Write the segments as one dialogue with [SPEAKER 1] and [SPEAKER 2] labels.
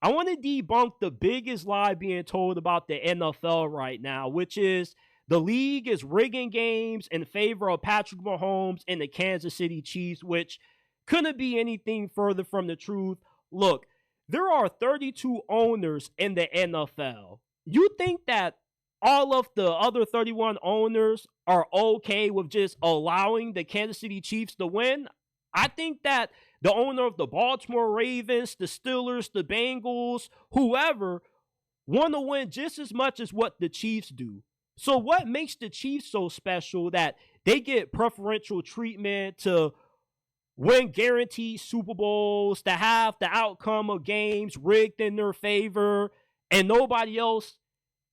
[SPEAKER 1] I want to debunk the biggest lie being told about the NFL right now, which is the league is rigging games in favor of Patrick Mahomes and the Kansas City Chiefs, which couldn't be anything further from the truth. Look, there are 32 owners in the NFL. You think that all of the other 31 owners are okay with just allowing the Kansas City Chiefs to win? I think that the owner of the Baltimore Ravens, the Steelers, the Bengals, whoever, want to win just as much as what the Chiefs do. So what makes the Chiefs so special that they get preferential treatment to win guaranteed Super Bowls, to have the outcome of games rigged in their favor, and nobody else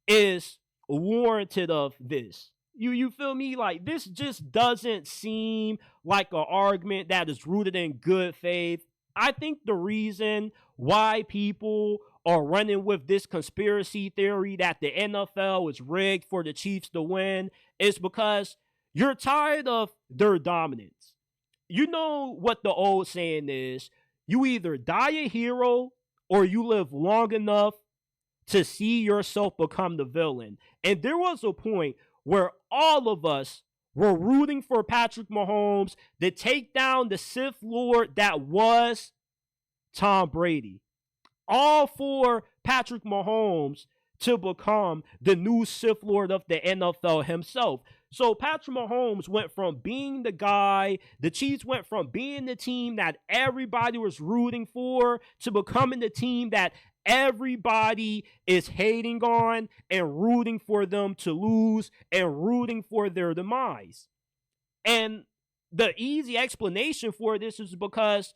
[SPEAKER 1] is warranted of this? You feel me? Like, this just doesn't seem like an argument that is rooted in good faith. I think the reason why people are running with this conspiracy theory that the NFL is rigged for the Chiefs to win is because you're tired of their dominance. You know what the old saying is: you either die a hero or you live long enough to see yourself become the villain. And there was a point where all of us were rooting for Patrick Mahomes to take down the Sith Lord that was Tom Brady. All for Patrick Mahomes to become the new Sith Lord of the NFL himself. So Patrick Mahomes went from being the guy, the Chiefs went from being the team that everybody was rooting for to becoming the team that everybody is hating on and rooting for them to lose and rooting for their demise. And the easy explanation for this is because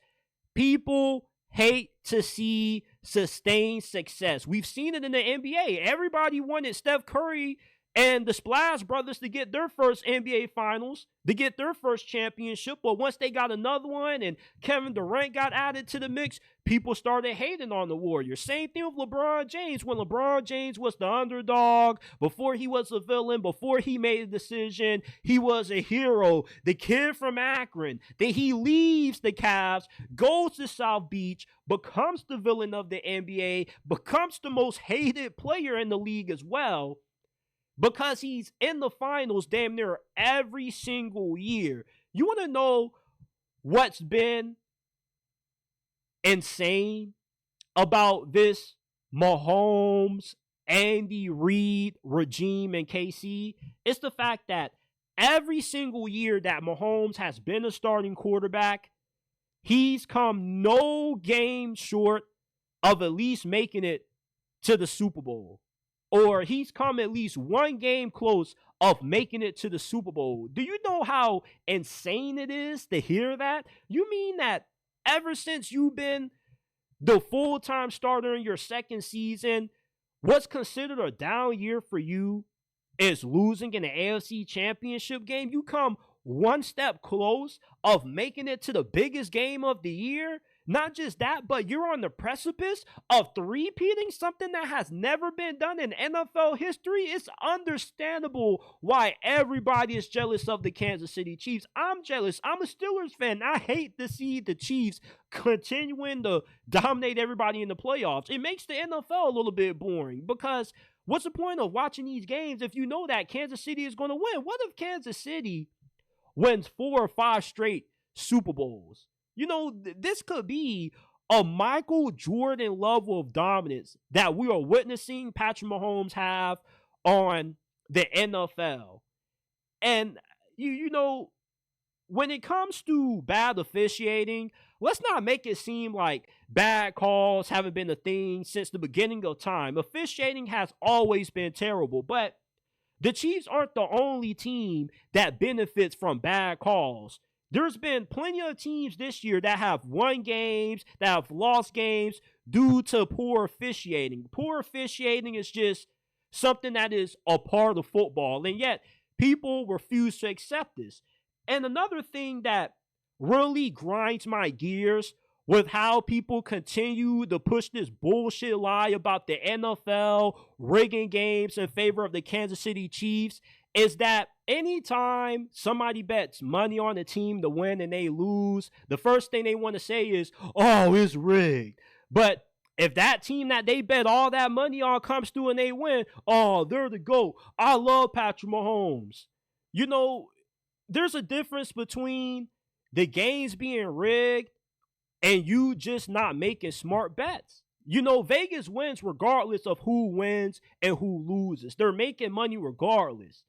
[SPEAKER 1] people hate to see sustained success. We've seen it in the NBA. Everybody wanted Steph Curry and the Splash Brothers to get their first NBA Finals, to get their first championship. But once they got another one and Kevin Durant got added to the mix, people started hating on the Warriors. Same thing with LeBron James. When LeBron James was the underdog, before he was a villain, before he made a decision, he was a hero. The kid from Akron. Then he leaves the Cavs, goes to South Beach, becomes the villain of the NBA, becomes the most hated player in the league as well, because he's in the finals damn near every single year. You want to know what's been insane about this Mahomes, Andy Reid regime in KC? It's the fact that every single year that Mahomes has been a starting quarterback, he's come no game short of at least making it to the Super Bowl. Or he's come at least one game close of making it to the Super Bowl. Do you know how insane it is to hear that? You mean that ever since you've been the full-time starter in your second season, what's considered a down year for you is losing in the AFC Championship game? You come one step close of making it to the biggest game of the year. Not just that, but you're on the precipice of three-peating, something that has never been done in NFL history. It's understandable why everybody is jealous of the Kansas City Chiefs. I'm jealous. I'm a Steelers fan. I hate to see the Chiefs continuing to dominate everybody in the playoffs. It makes the NFL a little bit boring, because what's the point of watching these games if you know that Kansas City is going to win? What if Kansas City wins 4 or 5 straight Super Bowls? You know, this could be a Michael Jordan level of dominance that we are witnessing Patrick Mahomes have on the NFL. And, you know, when it comes to bad officiating, let's not make it seem like bad calls haven't been a thing since the beginning of time. Officiating has always been terrible, but the Chiefs aren't the only team that benefits from bad calls. There's been plenty of teams this year that have won games, that have lost games due to poor officiating. Poor officiating is just something that is a part of football, and yet people refuse to accept this. And another thing that really grinds my gears with how people continue to push this bullshit lie about the NFL rigging games in favor of the Kansas City Chiefs is that anytime somebody bets money on a team to win and they lose, the first thing they want to say is, oh, it's rigged. But If that team that they bet all that money on comes through and they win, oh, they're the GOAT. I love Patrick Mahomes. You know, there's a difference between the games being rigged and you just not making smart bets. You know, Vegas wins regardless of who wins and who loses. They're making money regardless.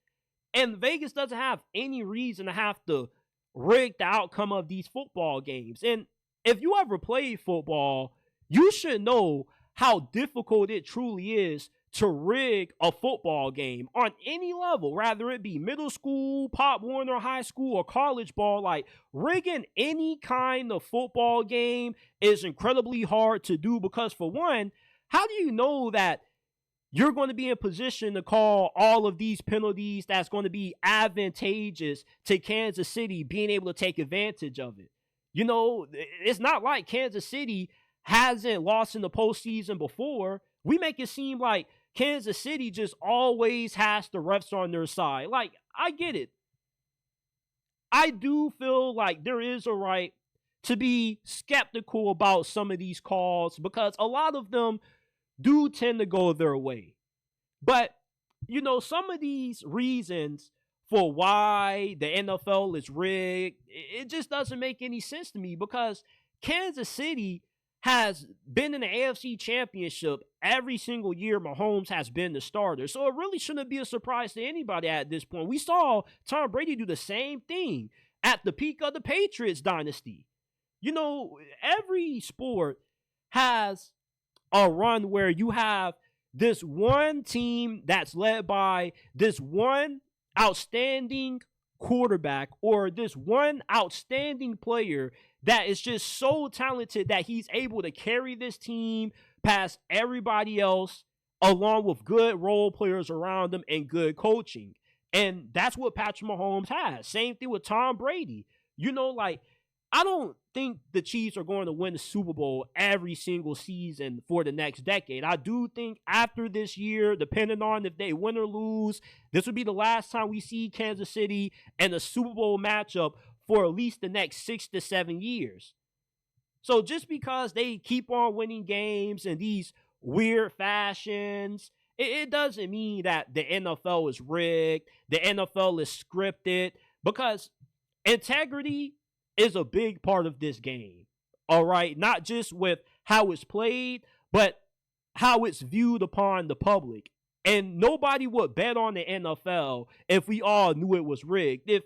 [SPEAKER 1] And Vegas doesn't have any reason to have to rig the outcome of these football games. And if you ever played football, you should know how difficult it truly is to rig a football game on any level, rather it be middle school, Pop Warner High School, or college ball. Like, rigging any kind of football game is incredibly hard to do because, for one, how do you know that you're going to be in position to call all of these penalties that's going to be advantageous to Kansas City being able to take advantage of it? You know, it's not like Kansas City hasn't lost in the postseason before. We make it seem like Kansas City just always has the refs on their side. Like, I get it. I do feel like there is a right to be skeptical about some of these calls because a lot of them do tend to go their way. But, you know, some of these reasons for why the NFL is rigged, it just doesn't make any sense to me because Kansas City has been in the AFC Championship every single year Mahomes has been the starter. So it really shouldn't be a surprise to anybody at this point. We saw Tom Brady do the same thing at the peak of the Patriots dynasty. You know, every sport has a run where you have this one team that's led by this one outstanding quarterback or this one outstanding player that is just so talented that he's able to carry this team past everybody else, along with good role players around them and good coaching. And that's what Patrick Mahomes has. Same thing with Tom Brady. You know, like, I don't think the Chiefs are going to win the Super Bowl every single season for the next decade. I do think after this year, depending on if they win or lose, this would be the last time we see Kansas City in a Super Bowl matchup for at least the next 6 to 7 years. So just because they keep on winning games in these weird fashions, it doesn't mean that the NFL is rigged, the NFL is scripted, because integrity is a big part of this game. All right, not just with how it's played, but how it's viewed upon the public. And nobody would bet on the NFL if we all knew it was rigged. If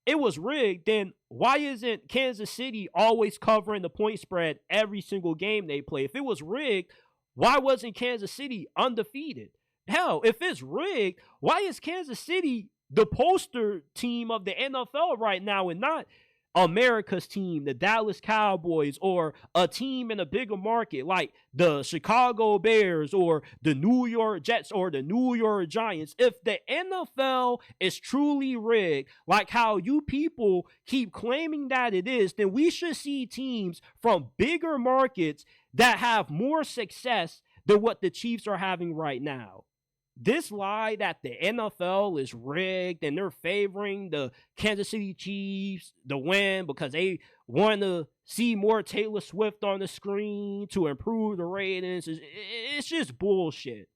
[SPEAKER 1] it was rigged, then why isn't Kansas City always covering the point spread every single game they play? If it was rigged, why wasn't Kansas City undefeated? Hell, if it's rigged, why is Kansas City the poster team of the NFL right now and not America's team, the Dallas Cowboys, or a team in a bigger market like the Chicago Bears or the New York Jets or the New York Giants? If the NFL is truly rigged, like how you people keep claiming that it is, then we should see teams from bigger markets that have more success than what the Chiefs are having right now. This lie that the NFL is rigged and they're favoring the Kansas City Chiefs to win because they want to see more Taylor Swift on the screen to improve the ratings, it's just bullshit.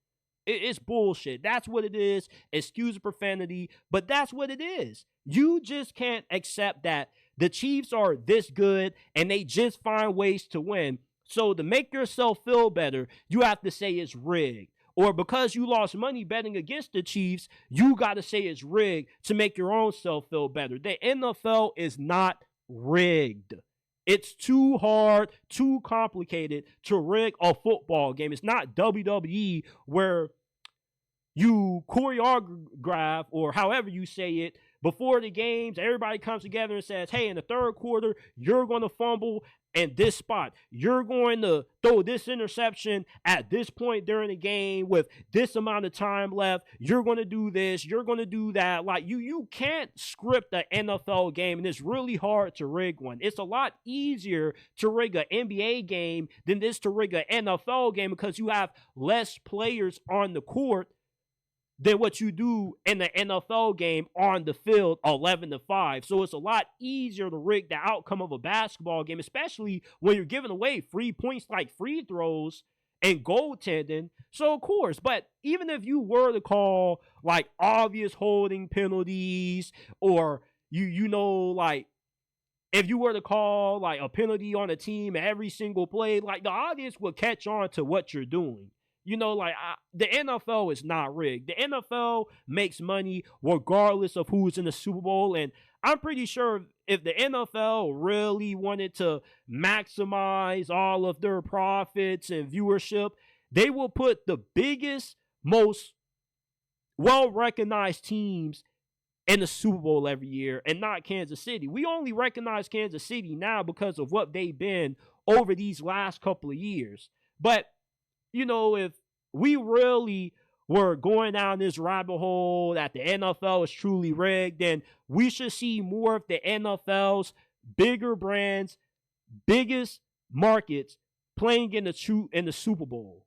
[SPEAKER 1] It's bullshit. That's what it is. Excuse the profanity, but that's what it is. You just can't accept that the Chiefs are this good and they just find ways to win. So to make yourself feel better, you have to say it's rigged. Or because you lost money betting against the Chiefs, you got to say it's rigged to make your own self feel better. The NFL is not rigged. It's too hard, too complicated to rig a football game. It's not WWE where you choreograph, or however you say it, before the games, everybody comes together and says, hey, in the third quarter, you're going to fumble in this spot. You're going to throw this interception at this point during the game with this amount of time left. You're going to do this. You're going to do that. Like, you can't script the NFL game, and it's really hard to rig one. It's a lot easier to rig an NBA game than it is to rig an NFL game because you have less players on the court than what you do in the NFL game on the field 11-5. So it's a lot easier to rig the outcome of a basketball game, especially when you're giving away free points like free throws. and goaltending. So of course, but even if you were to call like obvious holding penalties, or like if you were to call like a penalty on a team every single play, like the audience will catch on to what you're doing. The NFL is not rigged. The NFL makes money regardless of who's in the Super Bowl. And I'm pretty sure if the NFL really wanted to maximize all of their profits and viewership, they will put the biggest, most well recognized teams in the Super Bowl every year and not Kansas City. We only recognize Kansas City now because of what they've been over these last couple of years. But, if we really were going down this rabbit hole that the NFL is truly rigged, then we should see more of the NFL's bigger brands, biggest markets playing in the Super Bowl.